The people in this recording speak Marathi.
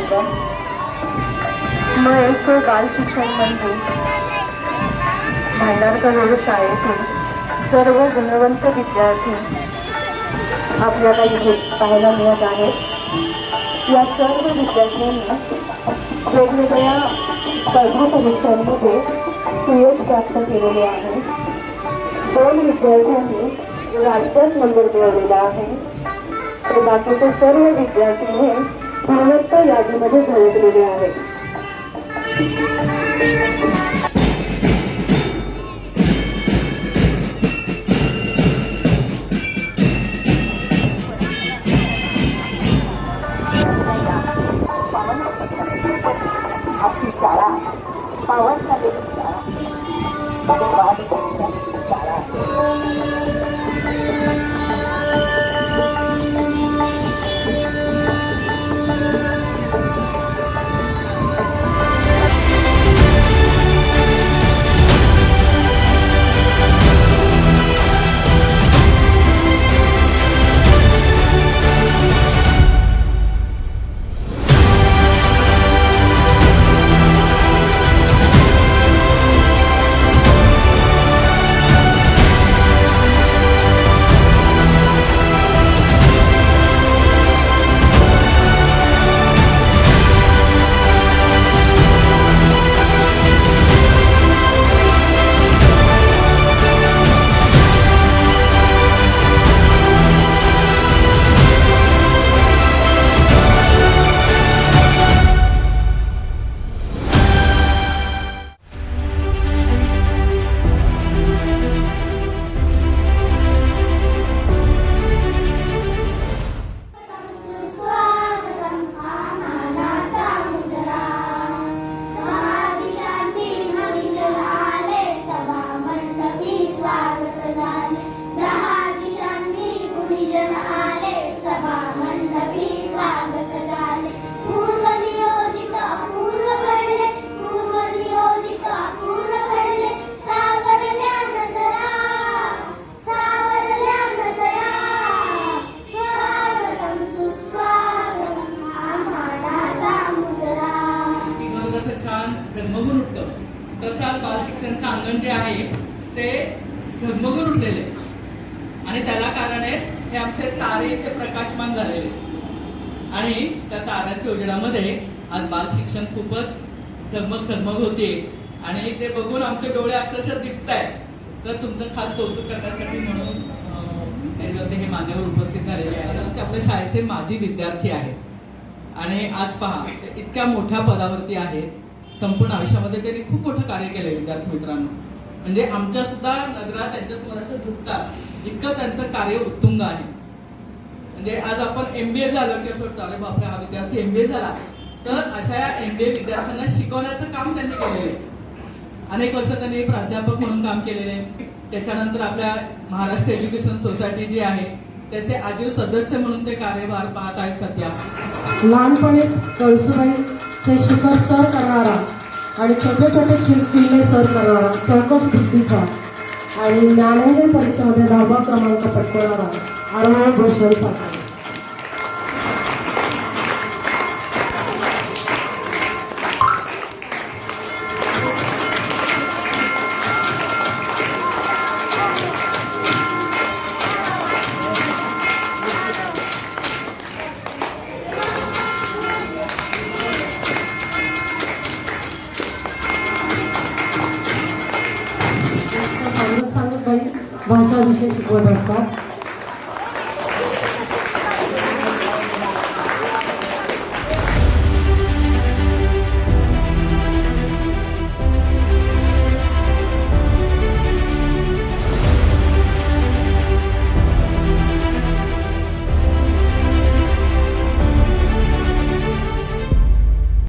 वंदन। मैं बाल शिक्षण मंत्री भांडारकर रोड शाळेतील सर्व गुणवंत विद्यार्थी आपल्याला इथे पाहायला मिळत आहेत। या सर्व विद्यार्थ्यांनी वेगवेगळ्या स्पर्धा परीक्षांमध्ये सुयश प्राप्त केलेले आहे। 2 विद्यार्थ्यांनी राज्यात नंबर मिळवलेला आहे, तर बाकीचे सर्व विद्यार्थी हे गुणवत्ता यादीमध्ये झळकलेले आहेत। आपली शाळा पावन झालेली शाळा झगमगून उठतं तसं बाल शिक्षणचं अंगण जे आहे ते झगमगून उठलेले आणि त्याला कारण आहेत हे आमचे तारे इथे प्रकाशमान झालेले आणि त्या ताऱ्याच्या उजेडामध्ये आज बाल शिक्षण खूपच झगमग होते आणि ते बघून आमचे डोळे अक्षरशः दिसत आहेत। तर तुमचं खास कौतुक करण्यासाठी म्हणून स्टेजवरती हे मान्यवर उपस्थित झालेले आहेत। ते आपल्या शाळेचे माजी विद्यार्थी आहेत आणि आज पहा ते इतक्या मोठ्या पदावरती आहेत। संपूर्ण आयुष्यामध्ये त्यांनी खूप मोठं कार्य केलंय विद्यार्थी मित्रांनो, म्हणजे आमच्या सुद्धा नजरा त्यांच्या समोर झुकतात इतकं त्यांचं कार्य उत्तुंग आहे। म्हणजे आज आपण MBA झालं की असं वाटतं अरे बापरे हा विद्यार्थी MBA झाला, तर अशा या MBA विद्यार्थ्यांना शिकवण्याचं काम त्यांनी केलेलं आहे। अनेक वर्ष त्यांनी प्राध्यापक म्हणून काम केलेले आहे। त्याच्यानंतर आपल्या महाराष्ट्र एज्युकेशन सोसायटी जी आहे त्याचे आजीव सदस्य म्हणून ते कार्यभार पाहत आहेत सध्या। लहानपणीच कळसुबाई ते शिखर सर करणारा आणि छोटे छोटे किल्ले सर करणारा चौकस बुद्धीचा आणि ज्ञानोदय परीक्षेमध्ये 10वा क्रमांक पटकवणारा आरोह भूषण साकार। भाषा विषय शिकवत असतात।